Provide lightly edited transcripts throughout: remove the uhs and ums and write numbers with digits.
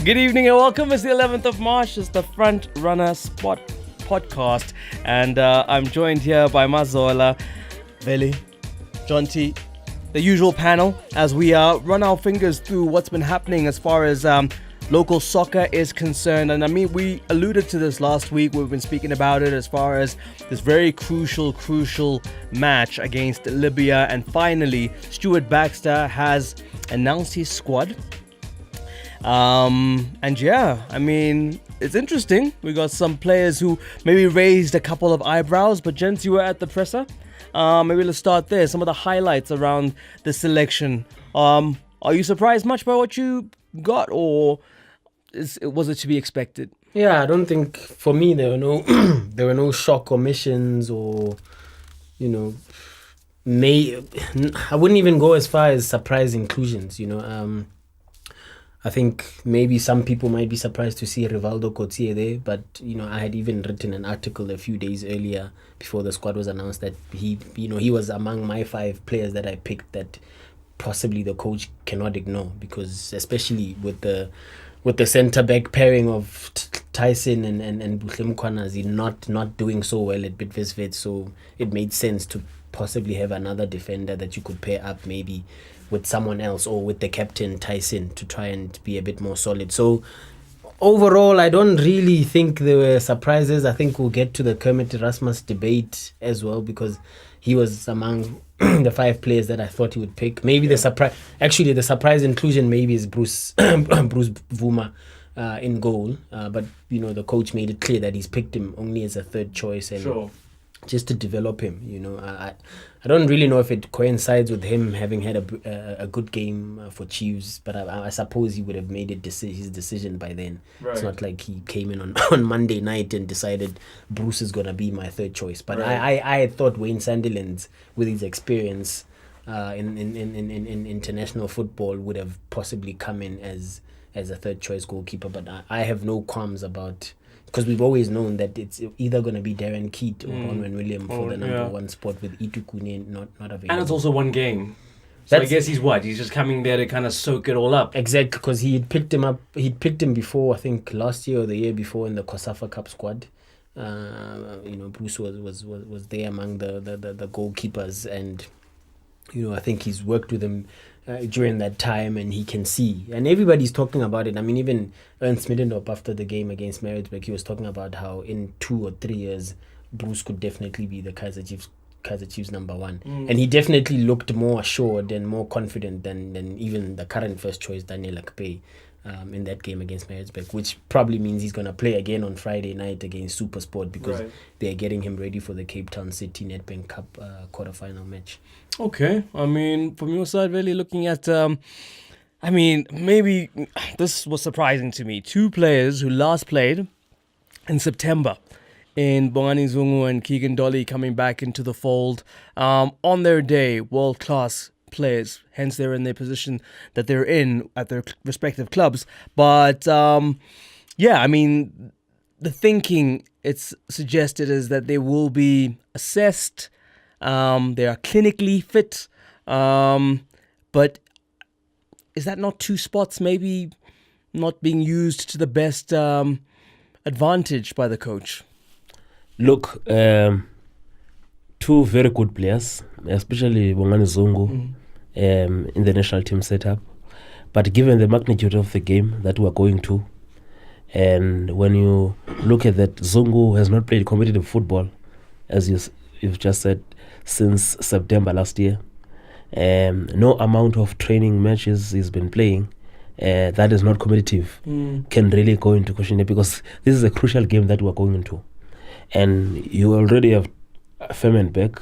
Good evening and welcome. It's the 11th of March. It's the Front Runner Spot podcast. And I'm joined here by Mazola, Veli, John T, the usual panel, as we run our fingers through what's been happening as far as local soccer is concerned. And I mean, we alluded to this last week. We've been speaking about it as far as this very crucial match against Libya. And finally, Stuart Baxter has announced his squad. And yeah, I mean, it's interesting. We got some players who maybe raised a couple of eyebrows, but gents, you were at the presser. Maybe let's start there. Some of the highlights around the selection. Are you surprised much by what you got, or was it to be expected? Yeah, I don't think, for me, there were no shock omissions, or, I wouldn't even go as far as surprise inclusions, I think maybe some people might be surprised to see Rivaldo Cotier there, but I had even written an article a few days earlier before the squad was announced that he was among my 5 players that I picked that possibly the coach cannot ignore, because especially with the centre back pairing of Tyson and Buhle Mkhwanazi not doing so well at Bidvest, so it made sense to possibly have another defender that you could pair up maybe with someone else, or with the captain Tyson, to try and be a bit more solid. So overall, I don't really think there were surprises. I think we'll get to the Kermit Erasmus debate as well, because he was among the 5 players that I thought he would pick. Maybe the surprise inclusion maybe is Bruce Vuma in goal, but the coach made it clear that he's picked him only as a third choice, and just to develop him. I don't really know if it coincides with him having had a good game for Chiefs, but I suppose he would have made his decision by then. Right. It's not like he came in on Monday night and decided Bruce is going to be my third choice. But right. I thought Wayne Sandilands, with his experience in international football, would have possibly come in as a third choice goalkeeper. But I have no qualms about, because we've always known that it's either going to be Darren Keat or Ronwen William for the number 1 spot, with Itukune not available. And it's also one game. So I guess he's just coming there to kind of soak it all up. Exactly, because he'd picked him before, I think last year or the year before, in the COSAFA Cup squad. Bruce was there among the goalkeepers, and I think he's worked with him during that time, and he can see, and everybody's talking about it. I mean, even Ernst Middendorp, after the game against Maritzburg, he was talking about how in 2 or 3 years Bruce could definitely be the Kaizer Chiefs number 1, and he definitely looked more assured and more confident than even the current first choice Daniel Akpe in that game against Maritzburg, which probably means he's going to play again on Friday night against SuperSport, because they're getting him ready for the Cape Town City Nedbank Cup quarterfinal match. Okay, I mean, from your side, really looking at, maybe this was surprising to me. 2 players who last played in September, in Bongani Zungu and Keegan Dolly, coming back into the fold on their day, world-class players, hence they're in their position that they're in at their respective clubs. But the thinking it's suggested is that they will be assessed, they are clinically fit, but is that not 2 spots maybe not being used to the best advantage by the coach? Look, 2 very good players, especially Bongani Zungu in the national team setup. But given the magnitude of the game that we're going to, and when you look at that, Zungu has not played competitive football, as you've just said, since September last year. No amount of training matches he's been playing that is not competitive can really go into question, because this is a crucial game that we're going into. And you already have Femen back,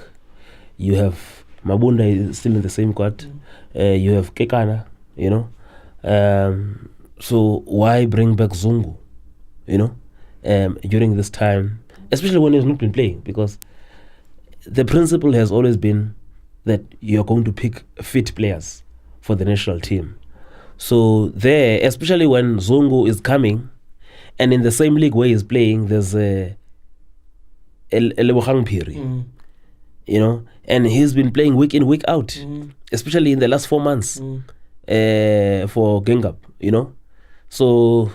you have Mabunda is still in the same squad, you have Kekana, so why bring back Zungu, during this time, especially when he's not been playing? Because the principle has always been that you're going to pick fit players for the national team. So there, especially when Zungu is coming, and in the same league where he's playing, there's a Lebogang Phiri, and he's been playing week in, week out, especially in the last 4 months for Gengap, So,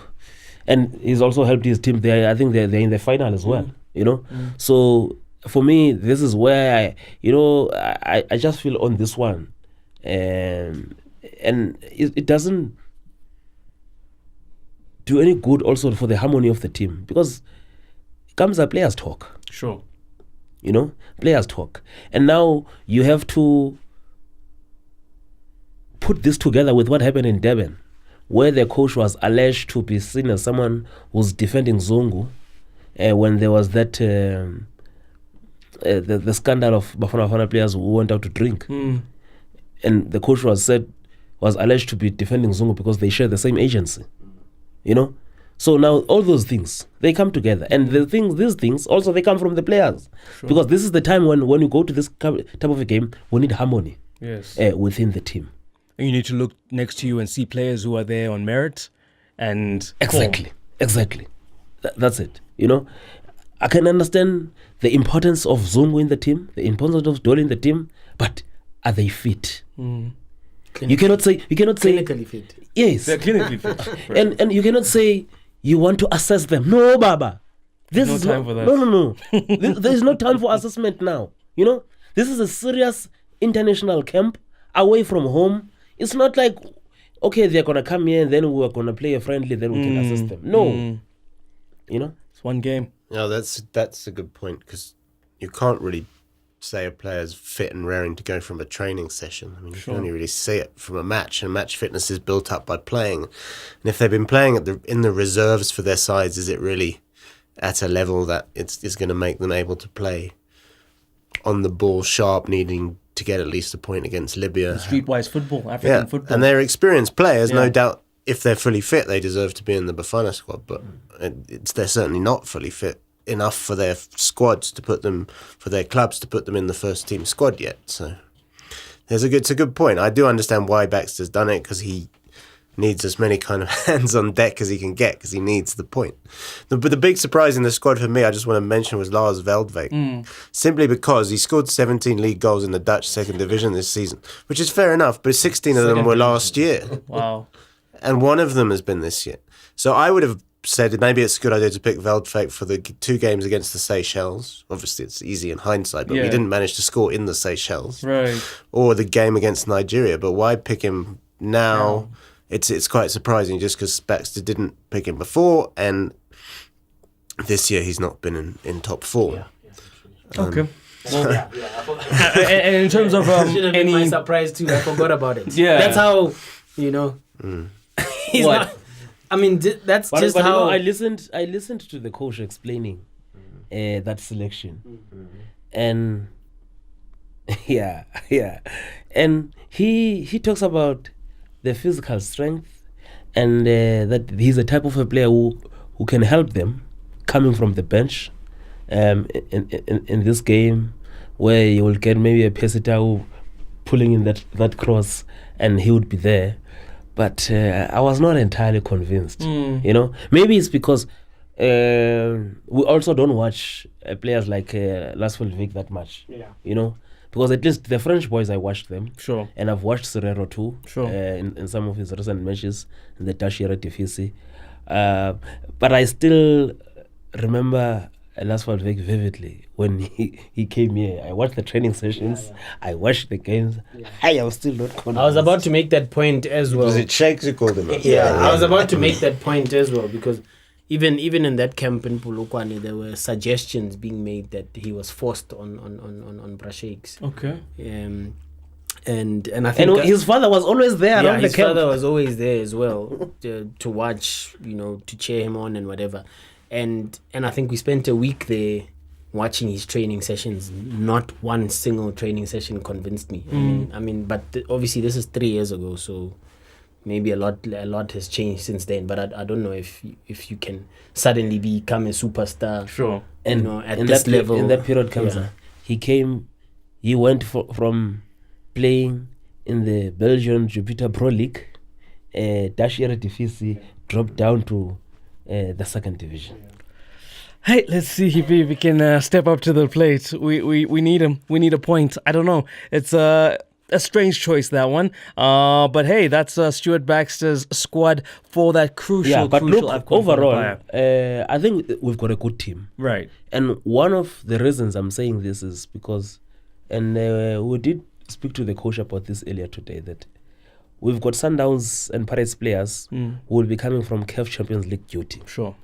and he's also helped his team. I think they're in the final as well. You know, so for me, this is where I just feel on this one, and it doesn't do any good also for the harmony of the team, because it comes a players talk. Sure. Players talk, and now you have to put this together with what happened in Durban, where the coach was alleged to be seen as someone who's defending Zungu, when there was that the scandal of Bafana Bafana players who went out to drink, and the coach was alleged to be defending Zungu because they share the same agency, So now all those things, they come together, and these things also, they come from the players, because this is the time when you go to this type of a game, we need harmony within the team. And you need to look next to you and see players who are there on merit, and exactly. That's it. I can understand the importance of Zungu in the team, the importance of Dolly in the team, but are they fit? You cannot say clinically fit. Yes, they're clinically fit. Right. and you cannot say you want to assess them. No, Baba. There's no time for that. No. There is no time for assessment now. This is a serious international camp away from home. It's not like, okay, they're going to come here and then we're going to play a friendly, then we can assess them. No. It's one game. No, that's a good point, because you can't really say a player's fit and raring to go from a training session. I mean, you can only really see it from a match, and match fitness is built up by playing. And if they've been playing in the reserves for their sides, is it really at a level that it's going to make them able to play on the ball sharp, needing to get at least a point against Libya? Streetwise football, African football. And they're experienced players, no doubt. If they're fully fit, they deserve to be in the Bafana squad, but they're certainly not fully fit enough for their squads to put them, for their clubs to put them in the first team squad yet. So it's a good point. I do understand why Baxter's done it, because he needs as many kind of hands on deck as he can get, because he needs the point. But the big surprise in the squad for me, I just want to mention, was Lars Veldweg. Simply because he scored 17 league goals in the Dutch second division this season, which is fair enough, but 16 of them were last year. Wow. And one of them has been this year. So I would have said maybe it's a good idea to pick Veldweg for the 2 games against the Seychelles. Obviously, it's easy in hindsight, but we didn't manage to score in the Seychelles. Right. Or the game against Nigeria. But why pick him now? It's quite surprising, just because Baxter didn't pick him before, and this year he's not been in top 4. Okay. Well, and in terms of should have been my surprise too. I forgot about it. Yeah. That's how, he's What? not. I mean, that's But just how. I listened to the coach explaining that selection, and and he talks about the physical strength, and that he's a type of a player who can help them coming from the bench, in this game, where you will get maybe a Pesita pulling in that cross, and he would be there. But I was not entirely convinced. Maybe it's because we also don't watch players like Lasvel Vic that much. Because at least the French boys, I watched them. Sure. And I've watched Serrero too. Sure. In some of his recent matches in the Dutch Eredivisie. But I still remember Lasvel Vic vividly when he came here. I watched the training sessions. I watched the games. I was still not convinced. I was about to make that point as well. Was it Shakes who called him? I was about to make that point as well, because even in that camp in Polokwane, there were suggestions being made that he was forced on Brashakes. Okay. And I think his father was always there around the his camp. father was always there as well to watch, to cheer him on and whatever. And I think we spent a week there watching his training sessions. Not one single training session convinced me. But obviously this is 3 years ago, so maybe a lot has changed since then. But I don't know if you can suddenly become a superstar. Sure. And at this level. In that period, he went from playing in the Belgian Jupiter Pro League, Dutch Eredivisie, dropped down to the second division. Hey, let's see if we can step up to the plate. We need him. We need a point. I don't know. It's a strange choice, that one. But hey, that's Stuart Baxter's squad for that crucial but crucial look, AFCON overall, qualifier. I think we've got a good team. Right. And one of the reasons I'm saying this is because, and we did speak to the coach about this earlier today, that we've got Sundowns and Pirates players who will be coming from CAF Champions League duty. Sure.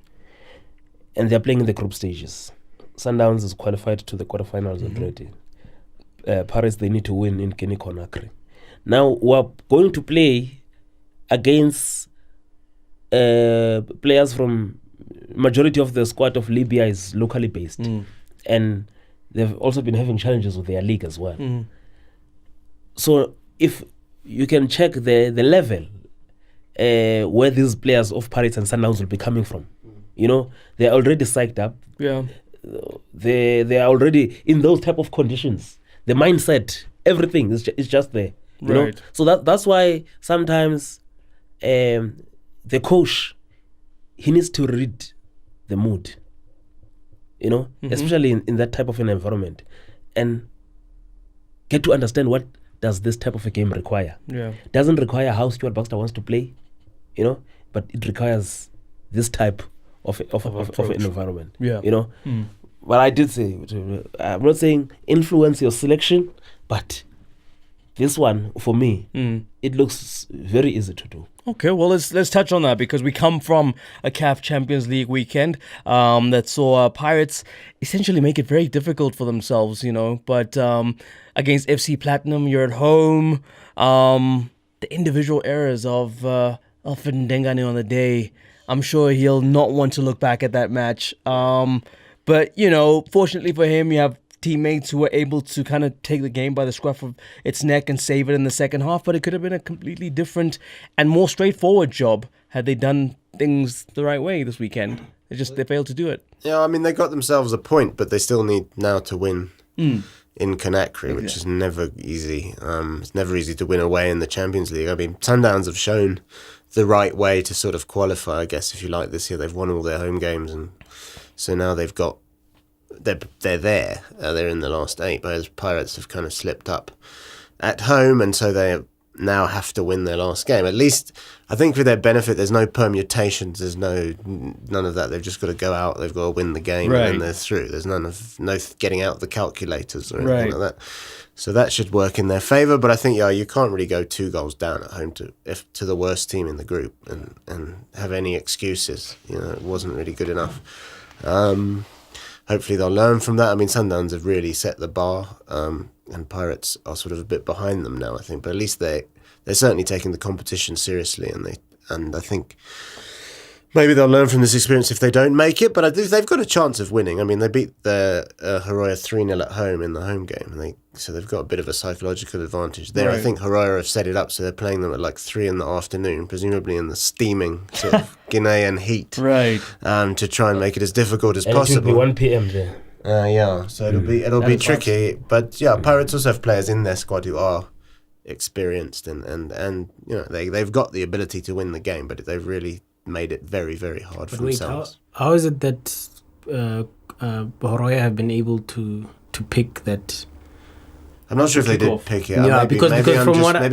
And they're playing in the group stages. Sundowns is qualified to the quarterfinals already. Pirates, they need to win in Guinea Conakry. Now, we're going to play against players from majority of the squad of Libya is locally based. And they've also been having challenges with their league as well. So if you can check the level where these players of Pirates and Sundowns will be coming from, you know, they're already psyched up. Yeah. They are already in those type of conditions. The mindset, everything is just there. You know? So that's why sometimes the coach, he needs to read the mood, you know, especially in that type of an environment, and get to understand what does this type of a game require. Doesn't require how Stuart Baxter wants to play, you know, but it requires this type of an environment. You know. But I did say, I'm not saying influence your selection, but this one, for me, it looks very easy to do. Okay, well, let's touch on that, because we come from a CAF Champions League weekend that saw Pirates essentially make it very difficult for themselves, you know. But against FC Platinum, you're at home. The individual errors of Alfred Ndengane on the day, I'm sure he'll not want to look back at that match. But, you know, fortunately for him, you have teammates who were able to kind of take the game by the scruff of its neck and save it in the second half. But it could have been a completely different and more straightforward job had they done things the right way this weekend. They failed to do it. Yeah, I mean, they got themselves a point, but they still need now to win in Conakry, which is never easy. It's never easy to win away in the Champions League. I mean, Sundowns have shown the right way to sort of qualify, I guess, if you like, this year. They've won all their home games, and so now they're there. They're in the last 8, whereas Pirates have kind of slipped up at home, and so they now have to win their last game. At least, I think for their benefit, there's no permutations. There's none of that. They've just got to go out. They've got to win the game, and then they're through. There's no getting out the calculators or anything like that. So that should work in their favour. But I think you can't really go 2 goals down at home to the worst team in the group and have any excuses. You know, it wasn't really good enough. Hopefully they'll learn from that. I mean, Sundowns have really set the bar, and Pirates are sort of a bit behind them now, I think. But at least they're certainly taking the competition seriously, and I think maybe they'll learn from this experience if they don't make it. But they've got a chance of winning. I mean, they beat the Haroya 3-0 at home in the home game, and so they've got a bit of a psychological advantage there. I think Haroya have set it up so they're playing them at like 3 p.m, presumably in the steaming sort of Guinean heat, to try and make it as difficult as possible. It will be 1 p.m. there. So it'll be tricky. But yeah, Pirates also have players in their squad who are experienced, and you know they've got the ability to win the game, but they've really made it very, very hard for themselves. How is it that Haroya have been able to pick that? I'm not sure if they did pick it. Yeah, maybe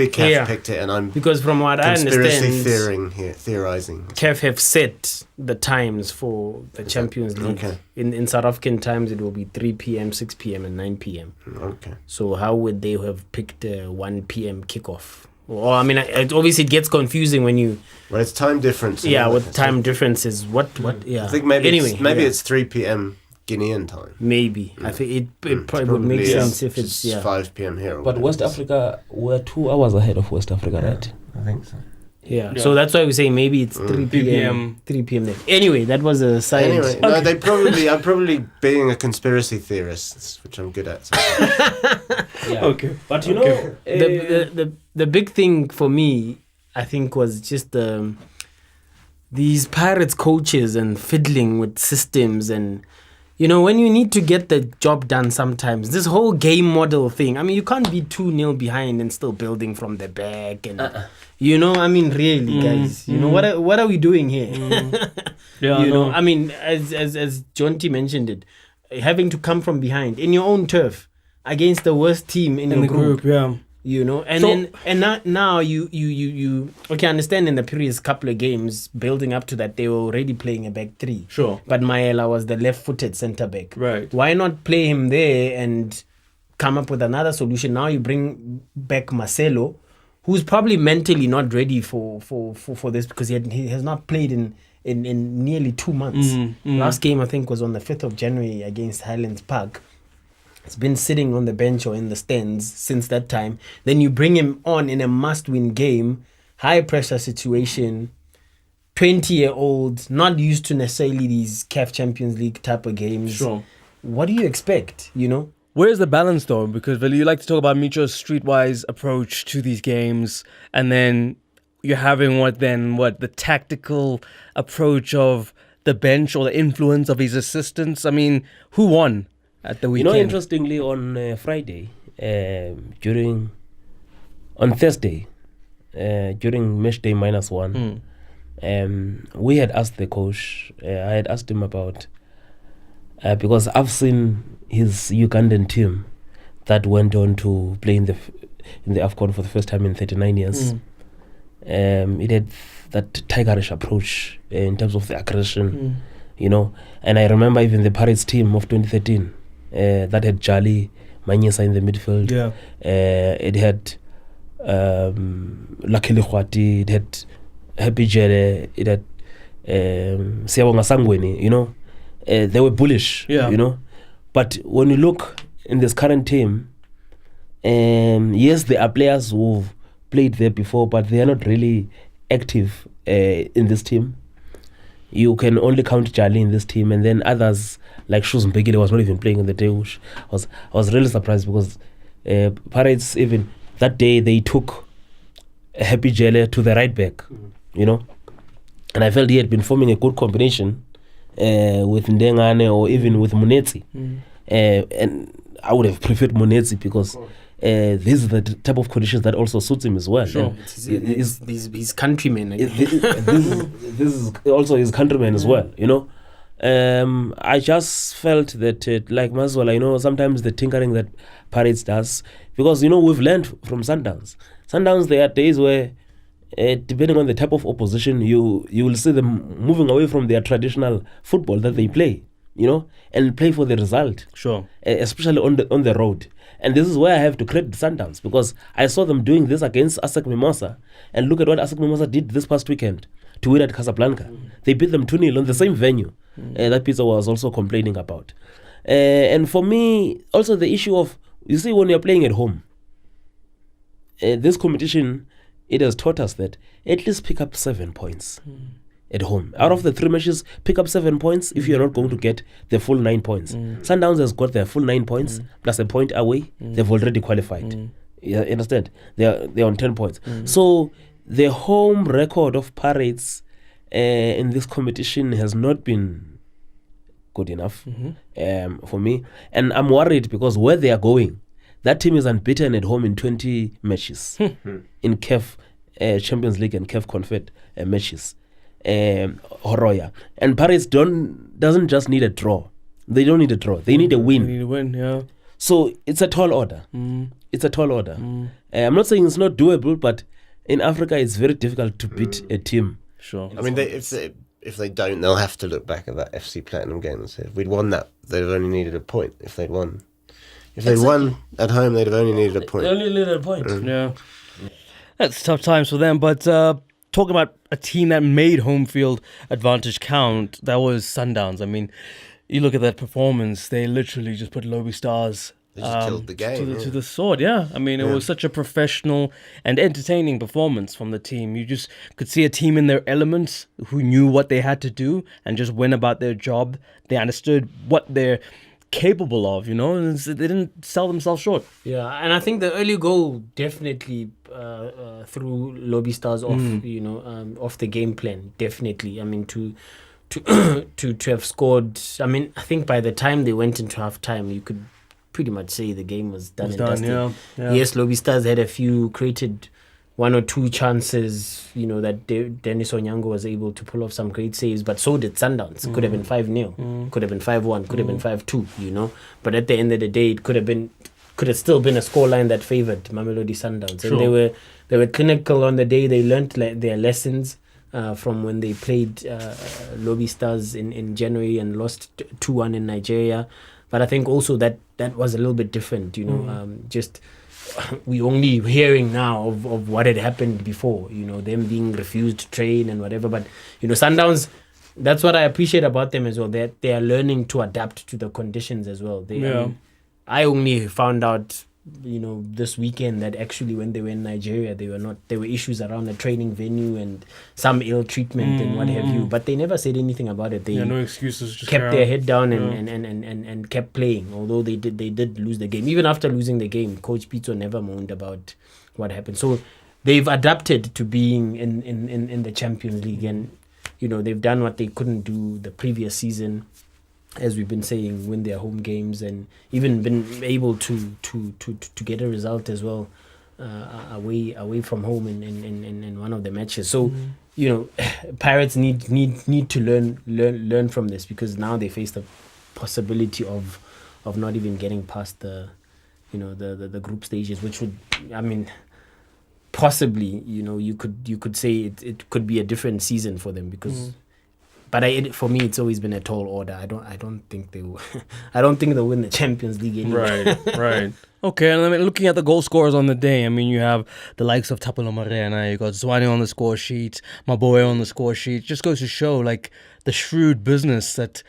CAF picked it, and I'm from what I understand, theorizing. CAF have set the times for the Champions League. Okay. In South African times, it will be 3 p.m, 6 p.m, and 9 p.m. Okay. So how would they have picked a 1 p.m. kickoff? Well, I mean, obviously it gets confusing when you. Well, it's time difference. Yeah, with time differences. What? Yeah. I think maybe it's 3 p.m. Guinean time. Maybe. I think it probably would make sense if it's 5 p.m. here. But West Africa, we're 2 hours ahead of West Africa, right? I think so. Yeah. So that's why we say maybe it's 3 p.m. 3 p.m. there. Anyway, that was a side. Anyway, no, they probably. I'm probably being a conspiracy theorist, which I'm good at. So. Okay. But you know, the big thing for me, I think, was just these Pirates coaches and fiddling with systems. And you know, when you need to get the job done, sometimes this whole game model thing, I mean, you can't be 2-0 behind and still building from the back. And you know, I mean, really, guys, you know, what are we doing here? You know, I mean, as John T mentioned it, having to come from behind in your own turf against the worst team in your the group. You know, now you okay, I understand in the previous couple of games building up to that they were already playing a back three. Sure. But Maela was the left-footed centre back. Right. Why not play him there and come up with another solution? Now you bring back Marcelo, who's probably mentally not ready for this because he has not played in nearly 2 months. Last game I think was on the 5th of January against Highlands Park. He's been sitting on the bench or in the stands since that time. Then you bring him on in a must-win game, high-pressure situation, 20-year-old, not used to necessarily these CAF Champions League type of games. Sure. What do you expect, you know? Where's the balance though? Because Vili, you like to talk about Micho's streetwise approach to these games, and then you're having the tactical approach of the bench or the influence of his assistants. I mean, who won at the weekend? You know, interestingly, on Friday, on Thursday, during match day -1, we had asked the coach, I had asked him about, because I've seen his Ugandan team that went on to play in the AFCON for the first time in 39 years. It had that tigerish approach in terms of the aggression, you know. And I remember even the Pirates team of 2013 that had Jali Manyesa in the midfield. Yeah. It had Lucky Likhwati, it had Happy Jere, it had Siyabonga Sangweni, you know. They were bullish, you know. But when you look in this current team, yes, there are players who've played there before, but they are not really active in this team. You can only count Jali in this team, and then others like Shuz Mbegile was not even playing on the day. I was really surprised because Pirates, even that day, they took Happy Jele to the right back, you know. And I felt he had been forming a good combination with Ndengane or even with Munetsi. And I would have preferred Munetsi because these are the type of conditions that also suits him as well. Sure. His countrymen. This is also his countrymen as well, you know. I just felt that, like Mazwala, you know, sometimes the tinkering that Pirates does, because, you know, we've learned from Sundowns. Sundowns, there are days where, depending on the type of opposition, you will see them moving away from their traditional football that they play, you know, and play for the result. Sure. Especially on the road. And this is where I have to credit Sundowns, because I saw them doing this against ASEC Mimosa, and look at what ASEC Mimosa did this past weekend to win at Casablanca. They beat them 2-0 on the same venue that Pizza was also complaining about. And for me, also the issue of, you see, when you're playing at home, this competition, it has taught us that at least pick up 7 points at home. Out of the 3 matches, pick up 7 points if you're not going to get the full 9 points. Sundowns has got their full 9 points plus a point away. They've already qualified. You understand? They're on 10 points. So the home record of Pirates in this competition has not been good enough for me. And I'm worried because where they are going, that team is unbeaten at home in 20 matches in CAF Champions League and CAF Confed matches. Horoya. And Paris doesn't just need a draw. They don't need a draw. They need a win. They need a win, yeah. So it's a tall order. It's a tall order. I'm not saying it's not doable, but in Africa it's very difficult to beat a team. Sure. I mean, if they don't, they'll have to look back at that FC Platinum game and say, if we'd won that, they'd have only needed a point. If they'd won at home, they'd have only needed a point. They only needed a point. Yeah. That's tough times for them, but talking about a team that made home field advantage count, that was Sundowns. I mean, you look at that performance, they literally just put Lobby Stars They just killed the game. to the sword, yeah. I mean, it was such a professional and entertaining performance from the team. You just could see a team in their elements who knew what they had to do and just went about their job. They understood what they're capable of, you know, and they didn't sell themselves short. Yeah, and I think the early goal definitely threw Lobby Stars off, you know, off the game plan. Definitely. I mean, to have scored. I mean, I think by the time they went into half time, you could pretty much say the game was done and dusted. Yeah. Yes, Lobby Stars had a few, created 1 or 2 chances, you know, that Dennis Onyango was able to pull off some great saves, but so did Sundowns. It could have been 5-0, could have been 5-1, could have been 5-2, you know. But at the end of the day, it could have been could have still been a scoreline that favoured Mamelodi Sundowns. Sure. And they were clinical on the day. They learnt their lessons from when they played Lobby Stars in January and lost 2-1 in Nigeria. But I think also that was a little bit different, just we only hearing now of what had happened before, them being refused to train and whatever. But, Sundowns, that's what I appreciate about them as well. They are learning to adapt to the conditions as well. I only found out, this weekend that actually when they were in Nigeria, there were issues around the training venue and some ill treatment and what have you. But they never said anything about it. They no excuses. Just kept their head down and kept playing. Although they did lose the game. Even after losing the game, Coach Pizzo never moaned about what happened. So they've adapted to being in the Champions League, and they've done what they couldn't do the previous season. As we've been saying, win their home games and even been able to get a result as well away from home in one of the matches. So Pirates need to learn from this, because now they face the possibility of not even getting past the group stages, which would, possibly you could say it could be a different season for them, because. But for me, it's always been a tall order. I don't think they will. I don't think they'll win the Champions League anymore. Right. Okay, and looking at the goal scorers on the day, you have the likes of Tapelo Morena, you got Zwane on the score sheet, Maboe on the score sheet. Just goes to show the shrewd business that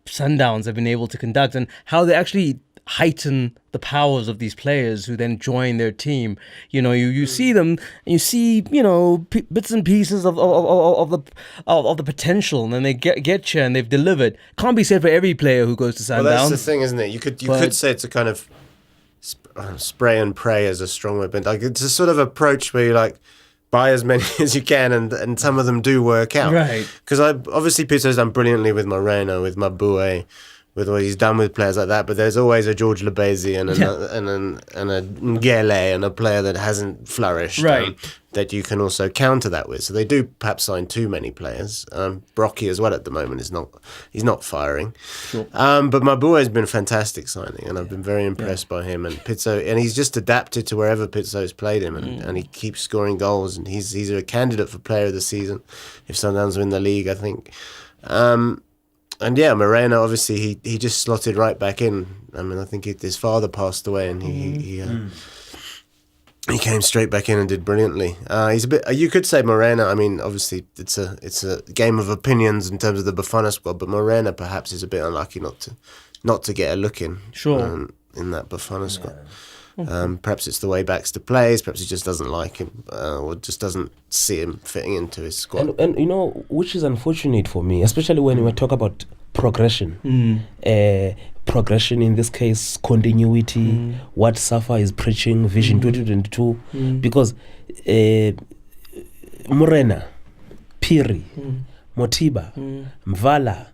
Sundowns have been able to conduct, and how they actually heighten the powers of these players who then join their team. You see them, and you see bits and pieces of the potential, and then they get you and they've delivered. Can't be said for every player who goes to Sundowns. Well, that's the thing, isn't it? You could say it's a kind of spray and pray is a strong word, but it's a sort of approach where you buy as many as you can, and some of them do work out. Right. Because obviously Pizzo's done brilliantly with Moreno, with Mabue, with what he's done with players like that, but there's always a George Lebezi and a Ngele and a player that hasn't flourished, right? That you can also counter that with. So they do perhaps sign too many players. Brocky as well at the moment he's not firing. Sure. But Mabue has been a fantastic signing, and I've been very impressed by him. And Pizzo, and he's just adapted to wherever Pizzo's played him, and he keeps scoring goals, and he's a candidate for Player of the Season if Sundowns win the league, I think. And Moreno, obviously, he just slotted right back in. I think his father passed away, and he came straight back in and did brilliantly. He's a bit. You could say Moreno. Obviously, it's a game of opinions in terms of the Bafana squad, but Moreno perhaps is a bit unlucky not to get a look in. Sure. In that Bafana squad. Perhaps it's the way Baxter plays. Perhaps he just doesn't like him, or just doesn't see him fitting into his squad. And which is unfortunate for me, especially when we talk about progression. Progression in this case, continuity. What Safa is preaching, Vision 2022, because Morena, Piri, Motiba, Mvala,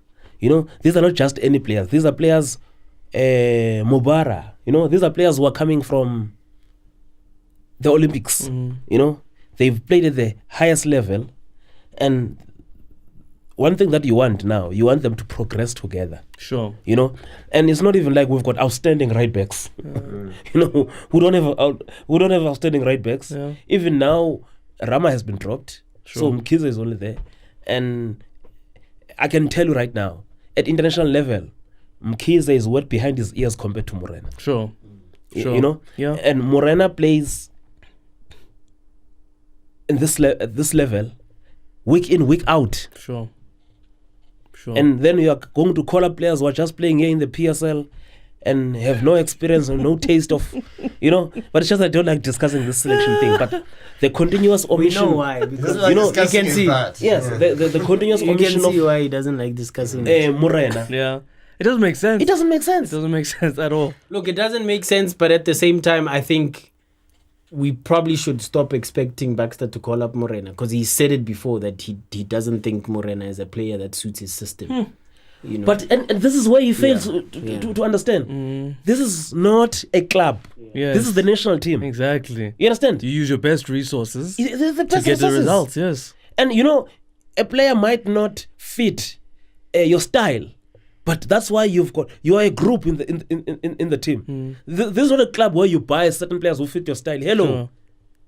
these are not just any players. These are players. Mubara, these are players who are coming from the Olympics. They've played at the highest level, and one thing that you want now, you want them to progress together. Sure. And it's not even like we've got outstanding right backs. Who don't have outstanding right backs. Yeah. Even now, Rama has been dropped, Sure. so Mkhize is only there, and I can tell you right now, at international level, Mkhize is wet behind his ears compared to Morena. Sure. Yeah. And Morena plays in at this level, week in, week out. Sure. And then you are going to call up players who are just playing here in the PSL and have no experience and no taste of, But it's just I don't like discussing this selection thing. But the continuous omission. We know why. Because you can see. Yes, the continuous You omission can see why he doesn't like discussing Morena. Yeah. It doesn't make sense. It doesn't make sense. It doesn't make sense at all. Look, it doesn't make sense, but at the same time, I think we probably should stop expecting Baxter to call up Morena, because he said it before that he doesn't think Morena is a player that suits his system. But and this is where he fails to understand. This is not a club. Yes. This is the national team. Exactly. You understand? You use your best resources The to best get the resources. results. Yes. And a player might not fit your style, But that's why you are a group in the team. This is not a club where you buy certain players who fit your style. Hello, Sure.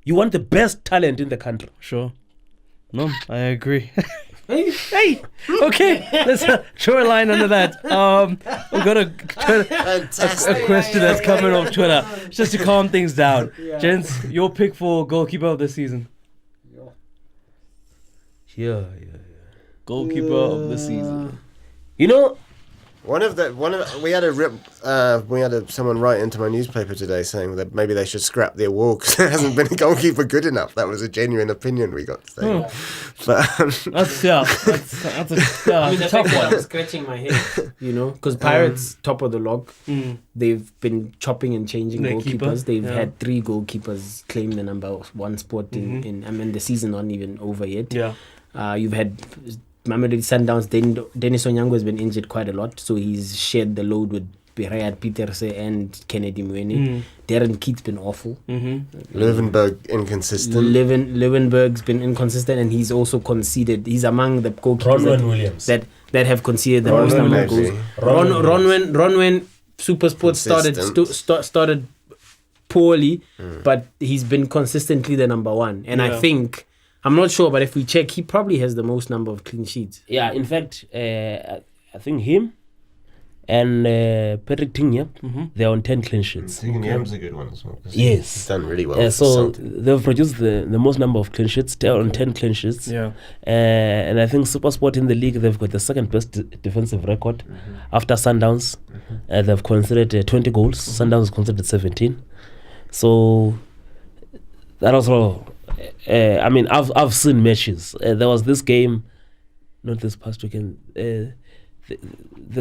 you want the best talent in the country. Sure. No, I agree. Hey, okay, let's draw a line under that. We've got a question that's coming off Twitter, just to calm things down. Gents, your pick for goalkeeper of the season. Yeah. Goalkeeper of the season. You know, we had someone write into my newspaper today saying that maybe they should scrap the award because there hasn't been a goalkeeper good enough. That was a genuine opinion we got today. But That's a tough one. I'm scratching my head, because Pirates top of the log. They've been chopping and changing Their goalkeepers. keeper, They've yeah. had 3 goalkeepers claim the number 1 spot in the season not even over yet. Yeah. You've had Mamelodi Sundowns. Dennis Onyango has been injured quite a lot, so he's shared the load with Berayat Peterse and Kennedy Mwene. Darren Keith's been awful. Löwenberg inconsistent. Löwenberg's been inconsistent, and he's also conceded. He's among the Ronwen Williams. that have conceded the most number of goals. Ronwen Supersport started poorly, but he's been consistently the number 1. And I think, I'm not sure, but if we check, he probably has the most number of clean sheets. Yeah, in fact, I think him and Patrick Tingya, they're on 10 clean sheets. Tingham's a good one as well. Yes. He's done really well. So they've produced the most number of clean sheets. They're on 10 clean sheets. Yeah. And I think SuperSport in the league, they've got the second best defensive record after Sundowns. They've conceded 20 goals. Sundowns conceded 17. So that also... I mean, I've seen matches. There was this game, not this past weekend, the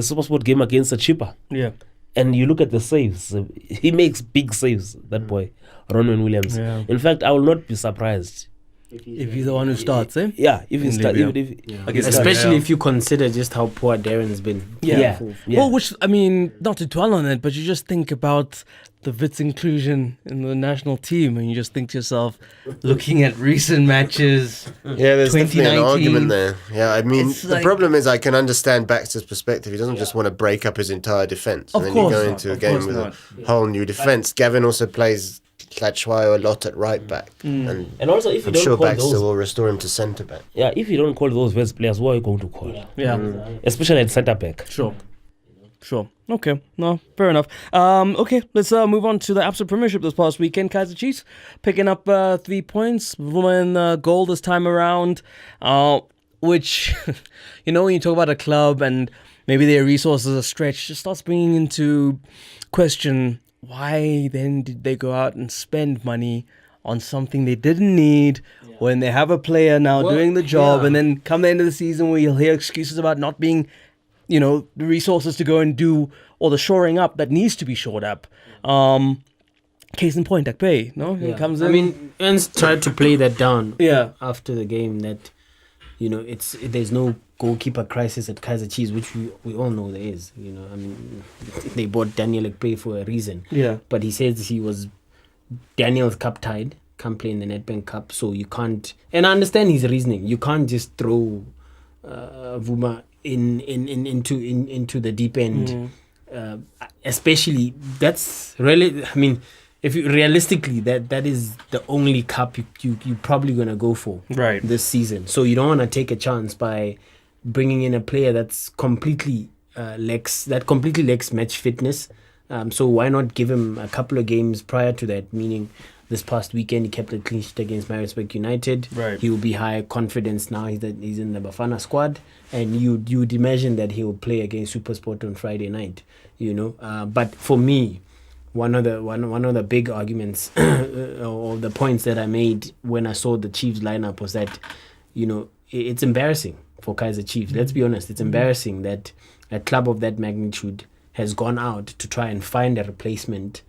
SuperSport game against a cheaper. Yeah. And you look at the saves. He makes big saves, that boy, Ronwen Williams. Yeah. In fact, I will not be surprised. If he's the one who starts, eh? Yeah, if he In starts. Libya. Especially if you consider just how poor Darren's been. Yeah. Well, which, I mean, not to dwell on it, but you just think about the Wits inclusion in the national team, and you just think to yourself, looking at recent matches, Yeah, there's definitely an 2019. argument there. Yeah, I mean, It's the like- problem is I can understand Baxter's perspective. He doesn't just want to break up his entire defence. Of And then you course go not, into a of game course with not. a whole new defence. Gavin also plays Klatschwayo a lot at right back. And And also, if you I'm don't sure call Baxter those, will restore him to centre back. if you don't call those best players, who are you going to call? Yeah. Especially at centre back. Sure. Okay. No, fair enough. Okay, let's move on to the ABSA Premiership this past weekend. Kaizer Chiefs picking up 3 points, won goal this time around, which, when you talk about a club and maybe their resources are stretched, it starts bringing into question why then did they go out and spend money on something they didn't need when they have a player now doing the job, and then come the end of the season where you'll hear excuses about not being the resources to go and do all the shoring up that needs to be shored up. Case in point, Akpe, no? He comes in. I mean, Ernst tried to play that down after the game that, there's no goalkeeper crisis at Kaizer Chiefs, which we all know there is. I mean, they bought Daniel Akpe for a reason. Yeah. But he says he was Daniel's cup tied, can't play in the Nedbank Cup, so you can't. And I understand his reasoning. You can't just throw Vuma into the deep end, especially that's really. I mean, if you realistically, that is the only cup you probably gonna go for this season. So you don't want to take a chance by bringing in a player that's completely lacks match fitness. So why not give him a couple of games prior to that? Meaning, this past weekend he kept a clean sheet against Maritzburg United. Right. He will be high confidence now. He's in the Bafana squad, and you'd imagine that he will play against SuperSport on Friday night. But for me, one of the big arguments or the points that I made when I saw the Chiefs lineup was that it's embarrassing for Kaizer Chiefs. Let's be honest, it's embarrassing that a club of that magnitude has gone out to try and find a replacement,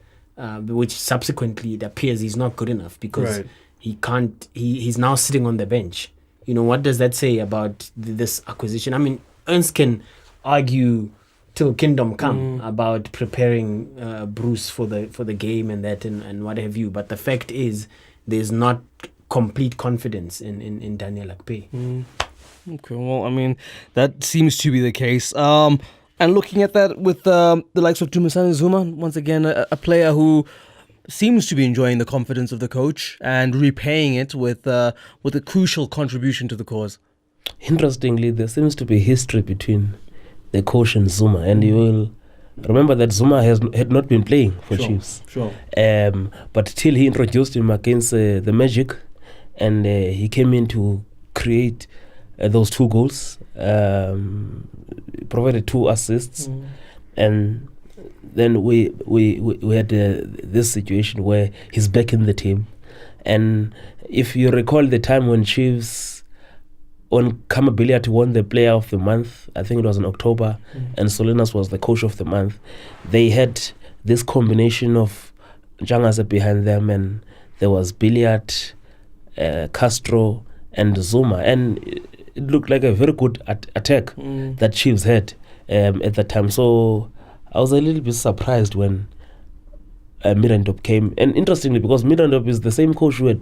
which subsequently it appears he's not good enough because he can't. He's now sitting on the bench. What does that say about this acquisition? I mean, Ernst can argue till kingdom come about preparing Bruce for the game and that and what have you, but the fact is there's not complete confidence in Daniel Akpe. Okay, well, I mean, that seems to be the case. And looking at that with the likes of Dumisani Zuma, once again, a player who seems to be enjoying the confidence of the coach and repaying it with a crucial contribution to the cause. Interestingly, there seems to be history between the coach and Zuma, and you will remember that Zuma had not been playing for Chiefs. Sure. But till he introduced him against the Magic, and he came in to create those 2 goals, provided 2 assists, and then we had this situation where he's back in the team. And if you recall the time when Chiefs, when Kamabiliat won the Player of the Month, I think it was in October, and Solinas was the Coach of the Month, they had this combination of Jangase behind them, and there was Billiard, Castro, and Zuma, and it looked like a very good attack that Chiefs had at that time. So I was a little bit surprised when Mirandop came. And interestingly, because Mirandop is the same coach who had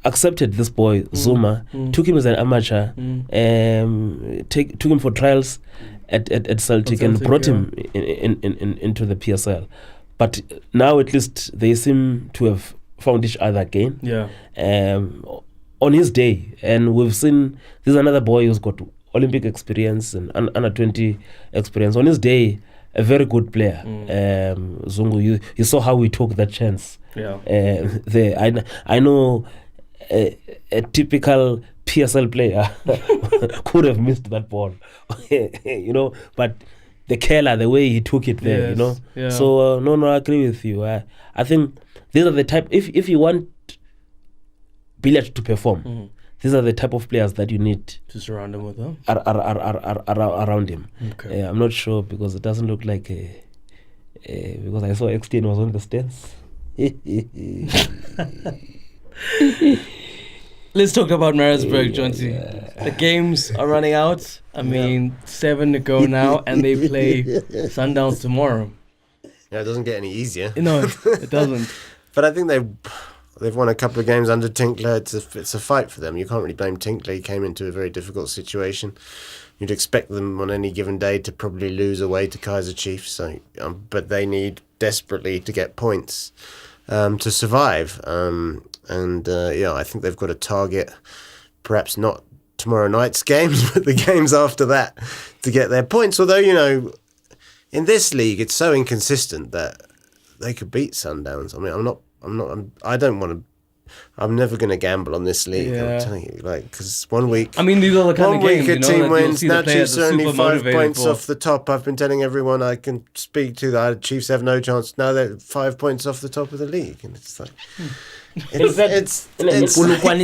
accepted this boy, Zuma, took him as an amateur, took him for trials at Celtic and brought him into the PSL. But now at least they seem to have found each other again. On his day. And we've seen, this is another boy who's got Olympic experience and under 20 experience. On his day, a very good player. Zungu, you saw how he took that chance. I know a typical PSL player could have missed that ball, but the Keller, the way he took it there, So no, I agree with you. I think these are the type. If you want Billiard to perform, these are the type of players that you need to surround him with, around him. Okay. I'm not sure because it doesn't look like because I saw XTN was on the stands. Let's talk about Maritzburg, Jonty. The games are running out. I mean, 7 to go now, and they play Sundowns tomorrow. Yeah, it doesn't get any easier. No, it doesn't. But I think they've won a couple of games under Tinkler. It's a fight for them. You can't really blame Tinkler. He came into a very difficult situation. You'd expect them on any given day to probably lose away to Kaiser Chiefs. So, but they need desperately to get points to survive. I think they've got a target, perhaps not tomorrow night's games, but the games after that to get their points. Although, in this league, it's so inconsistent that they could beat Sundowns. I mean, I'm never going to gamble on this league. Yeah. I'm telling you, because 1 week. I mean, these are the kind of games. One week a team wins. Now Chiefs Chiefs are only 5 points off the top. I've been telling everyone I can speak to that Chiefs have no chance. Now they're 5 points off the top of the league, and it's like. Polokwane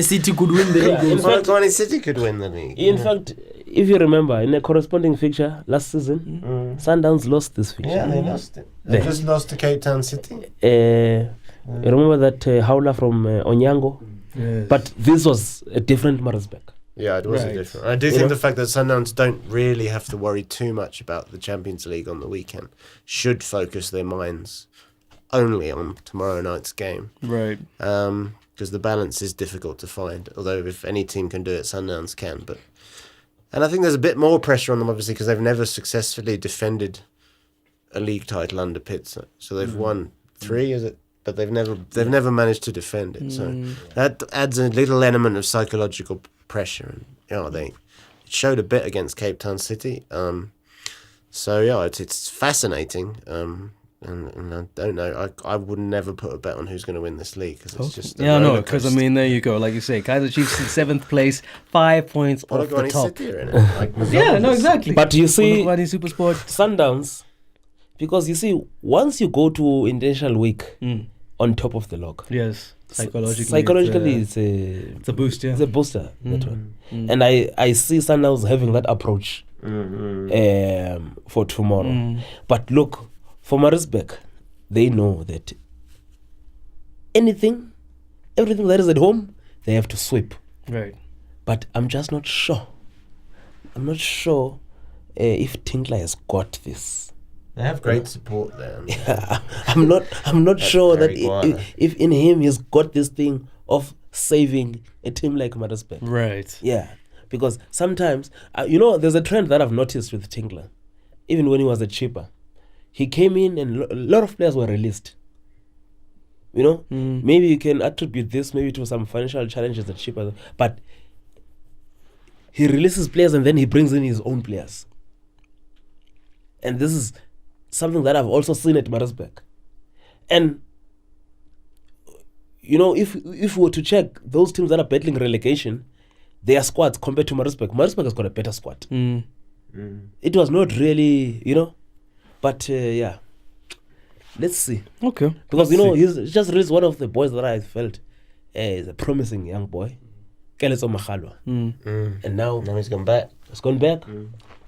City could win the league. Polokwane City could win the league. In fact, if you remember, in a corresponding fixture last season, Sundowns lost this fixture. Yeah, they lost it. They just lost to Cape Town City. You remember that howler from Onyango? Yes. But this was a different Maritzburg. Yeah, it was Right. different. I do think the fact that Sundowns don't really have to worry too much about the Champions League on the weekend should focus their minds only on tomorrow night's game. Right. Because the balance is difficult to find. Although if any team can do it, Sundowns can. And I think there's a bit more pressure on them, obviously, because they've never successfully defended a league title under Pitts. So they've won 3, is it? But they've never managed to defend it. So that adds a little element of psychological pressure. And it showed a bit against Cape Town City. It's fascinating. And I don't know. I would never put a bet on who's going to win this league because it's just because there you go. Like you say, Kaiser Chiefs in 7th place, 5 points off the top. City are in it. Exactly. But you see, Supersport. Sundowns, because you see, once you go to international week on top of the log, yes, psychologically, it's a boost. Yeah, it's a booster. That one. And I see Sundowns having that approach for tomorrow. But look. For Maritzburg, they know that everything that is at home, they have to sweep. Right. But I'm just not sure. I'm not sure if Tinkler has got this. They have great support there. Yeah, I'm not sure that if in him he's got this thing of saving a team like Maritzburg. Right. Yeah. Because sometimes, there's a trend that I've noticed with Tinkler. Even when he was a cheaper, he came in and a lot of players were released. Maybe you can attribute this maybe to some financial challenges at cheaper, but he releases players and then he brings in his own players. And this is something that I've also seen at Maritzburg. And if we were to check those teams that are battling relegation, their squads compared to Maritzburg has got a better squad. It was not really, but yeah, let's see. Okay. Because he's just released one of the boys that I felt is a promising young boy, Keleso Makhalwa. And now he's gone back. He's gone back.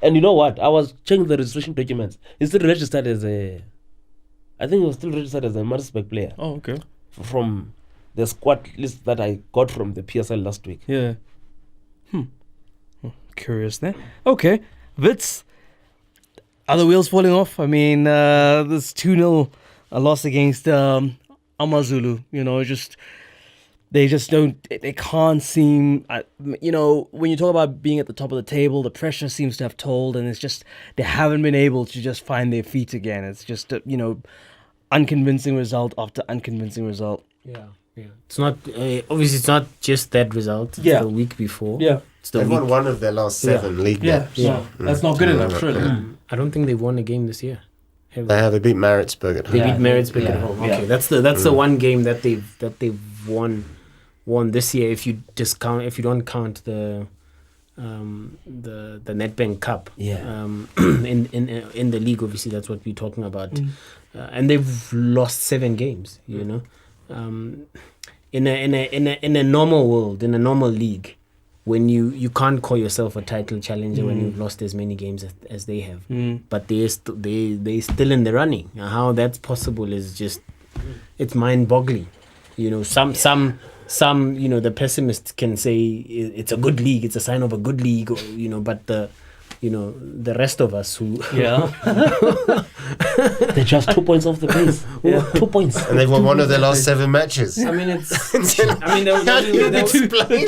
And you know what? I was checking the registration documents. He's still registered as I think he was still registered as a Maritzburg player. Oh, okay. From the squad list that I got from the PSL last week. Yeah. Curious there. Okay. Wits, are the wheels falling off? I mean, this 2-0 loss against Amazulu, they can't seem, when you talk about being at the top of the table, the pressure seems to have told, and it's just, they haven't been able to just find their feet again. It's just, unconvincing result after unconvincing result. Yeah. It's not, obviously it's not just that result. It's the week before. Yeah. They've won one of their last 7 league games. Yeah. That's not good enough, surely. I don't think they've won a game this year. They beat Maritzburg at home. They beat Maritzburg at home. Okay, that's the one game that they've won this year. If you don't count the Nedbank Cup. In the league, obviously that's what we're talking about. And they've lost 7 games. In a normal world, in a normal league, when you can't call yourself a title challenger when you've lost as many games as they have, but they're still in the running. How that's possible is just, it's mind-boggling. Some the pessimists can say it's a good league, it's a sign of a good league, but the rest of us who they're just 2 points off the pace. 2 points, and they've won one of their last 7 matches. I mean, the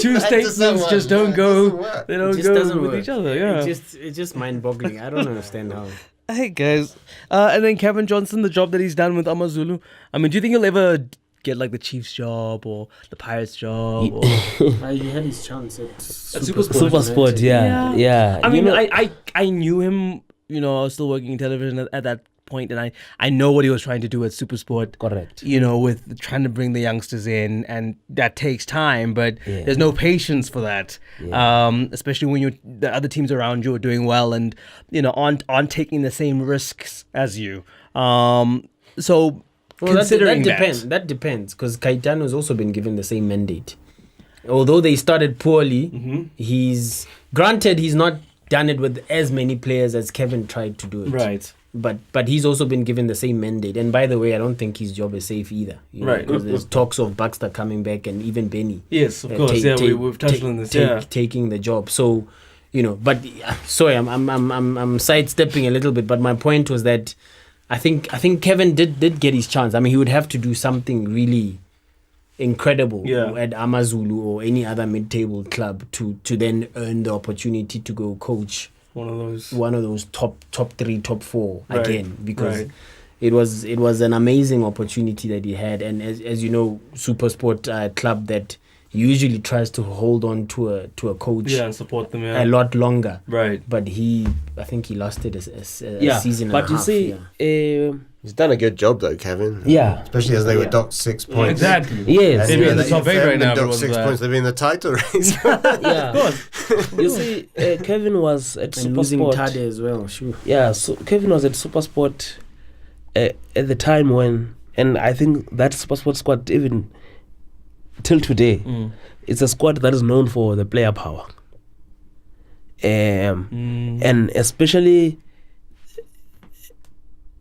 two statements just don't go. They don't go with each other. Yeah, it's just mind-boggling. I don't understand how. Hey guys, and then Kevin Johnson, the job that he's done with Amazulu. I mean, do you think he'll ever get like the Chiefs job or the Pirates job? Or he had his chance at Supersport. Yeah. I mean, I knew him. I was still working in television at that point, and I know what he was trying to do at Supersport. Correct. With trying to bring the youngsters in, and that takes time, but there's no patience for that. Especially when the other teams around you are doing well and aren't taking the same risks as you. So. Well, that depends, because Caetano's also been given the same mandate. Although they started poorly, he's not done it with as many players as Kevin tried to do it. Right. But he's also been given the same mandate. And by the way, I don't think his job is safe either. Right. Because there's talks of Baxter coming back and even Benny. Yes, of course. We've touched on this. Taking the job. So, but sorry, I'm sidestepping a little bit. But my point was that I think Kevin did get his chance. I mean, he would have to do something really incredible at Amazulu or any other mid-table club to then earn the opportunity to go coach one of those top 3, top 4 again, because it was an amazing opportunity that he had. And as you know, Supersport club that usually tries to hold on to a coach and support them a lot longer. Right. But I think he lost it a season and a half. But you see, he's done a good job though, Kevin. Yeah. Especially as they were docked 6 points. Exactly. Yes. They'd be in the top 8 right now. Docked 6 points, they'd be in the title race. Yeah. You see, Kevin was at and losing Supersport. Tade as well, sure. Yeah, so Kevin was at Supersport at the time when, and I think that Supersport squad even till today, it's a squad that is known for the player power. And especially,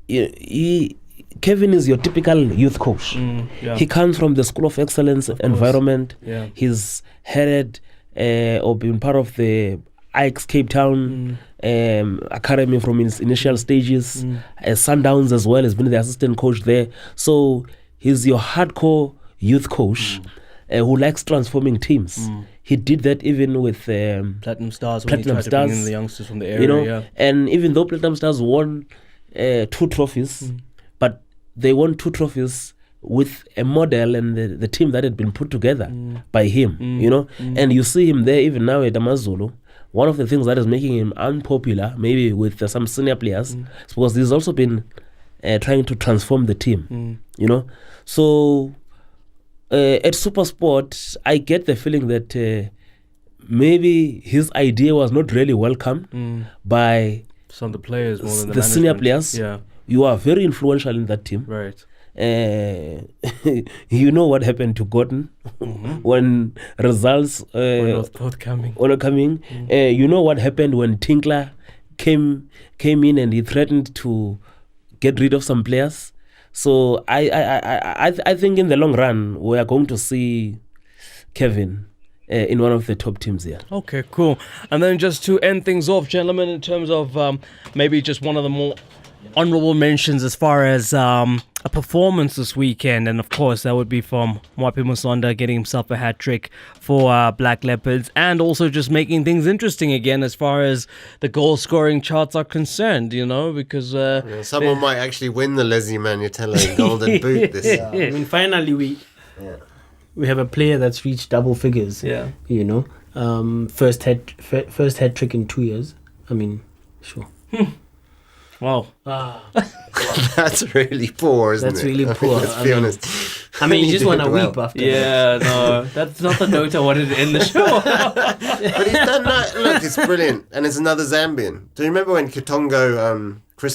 Kevin is your typical youth coach. He comes from the School of Excellence environment. He's headed or been part of the Ike's Cape Town academy from its initial stages. Sundowns as well, has been the assistant coach there. So he's your hardcore youth coach. who likes transforming teams. He did that even with Platinum Stars when Platinum he tried to bring Stars, in the youngsters from the area. And even though Platinum Stars won 2 trophies, but they won 2 trophies with a model and the team that had been put together by him, and you see him there even now at Amazulu. One of the things that is making him unpopular, maybe with some senior players, is because he's also been trying to transform the team, So at SuperSport, I get the feeling that maybe his idea was not really welcomed by Some of the players more than the senior management. players. Yeah, You are very influential in that team. right. You know what happened to Gordon when results We're not forthcoming. were not coming. You know what happened when Tinkler came in and he threatened to get rid of some players. So I think in the long run we are going to see Kevin in one of the top teams here. Okay, cool. And then just to end things off, gentlemen, in terms of maybe just one of the more honorable mentions as far as a performance this weekend, and of course that would be from Mwapi Musonda getting himself a hat-trick for Black Leopards, and also just making things interesting again as far as the goal-scoring charts are concerned, because someone might actually win the Leslie Manutella Golden Boot this year. I mean, finally we have a player that's reached double figures. Yeah. First hat trick in 2 years. I mean, sure. wow. That's really poor, isn't That's it? really poor. Let's be honest. I mean, you just want to did well. weep after. Yeah, no, that's not the note I wanted to end the show. But he's done that. Look, it's brilliant. And it's another Zambian. Do you remember when Chris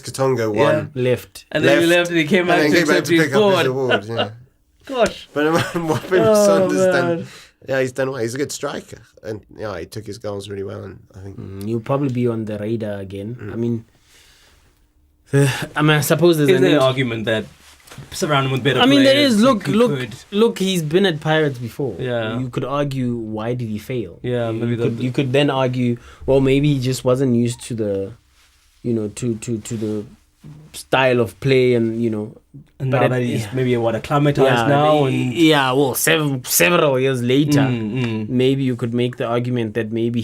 Katongo won? Left. And then he left and he came back And to then came back accept to his pick up his award. award. Yeah. Gosh. But Mwapi Sonda's done. Yeah, he's done well. He's a good striker, and he took his goals really well. And I think You'll probably be on the radar again. I mean, I suppose there's Is there an an argument that surround him with better I mean, there players, is. he could- Look. He's been at Pirates before. Yeah. You could argue, why did he fail? Yeah, maybe you could then argue, well, maybe he just wasn't used to the, to the style of play, and And but now it- that he's maybe acclimatized now, and well, several years later, Mm. maybe you could make the argument that maybe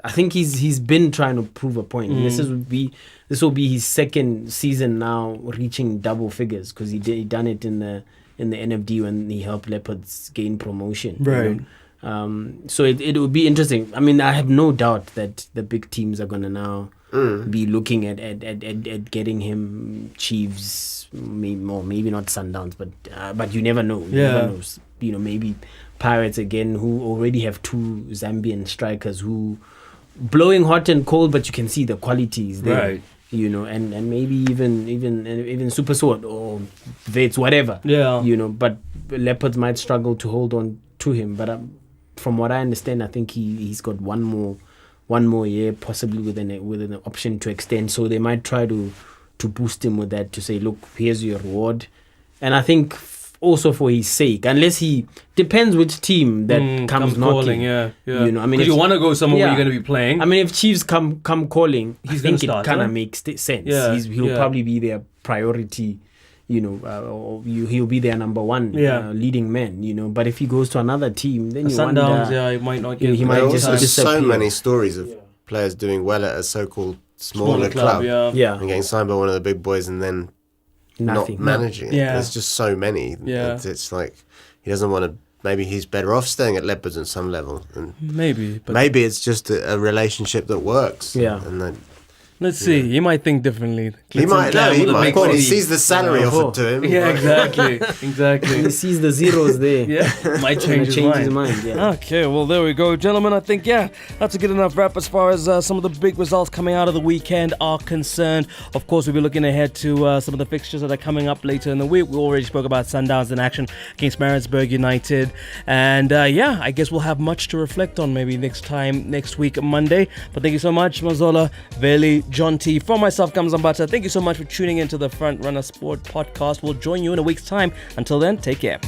I think he's been trying to prove a point. This will be his second season now reaching double figures, because he done it in the NFD when he helped Leopards gain promotion. Right. So it would be interesting. I mean, I have no doubt that the big teams are gonna now be looking at getting him Chiefs, maybe not Sundowns, but you never know. You never know. Maybe Pirates again, who already have 2 Zambian strikers who blowing hot and cold, but you can see the quality is there. Right. And maybe even Super Sword or Vets, whatever. Yeah. But Leopards might struggle to hold on to him. But from what I understand, I think he's got one more year, possibly with an option to extend. So they might try to boost him with that, to say, look, here's your reward. And I think also for his sake, unless he depends which team that comes knocking. calling, yeah. I mean, because you want to go somewhere where you're going to be playing. I mean, if Chiefs come calling, He's I think gonna it start, kind of huh? makes sense. Yeah, He'll probably be their priority, or he'll be their number one leading man, But if he goes to another team, then The you Sundowns, wonder. he might not get. he there might are just also so disappear. many stories of players doing well at a so-called smaller club, Yeah, and getting signed by one of the big boys, and then nothing. not managing it. Yeah. There's just so many. Yeah. It's like he doesn't want to. Maybe he's better off staying at Leopards at some level, and Maybe, but maybe it's just a relationship that works. Yeah. and then let's see. He might think differently. he might. No, he might. When he sees the salary Yeah. offered to him, he Yeah, might- exactly, He exactly. sees the zeros there. Yeah, might change his mind. Yeah. Okay, well, there we go, gentlemen. I think, that's a good enough wrap as far as some of the big results coming out of the weekend are concerned. Of course, we'll be looking ahead to some of the fixtures that are coming up later in the week. We already spoke about Sundowns in action against Maritzburg United. And, I guess we'll have much to reflect on maybe next week, Monday. But thank you so much, Mazola, Veli, John T. From myself, Kamzambata. Thank you so much for tuning into the Front Runner Sport Podcast. We'll join you in a week's time. Until then, take care.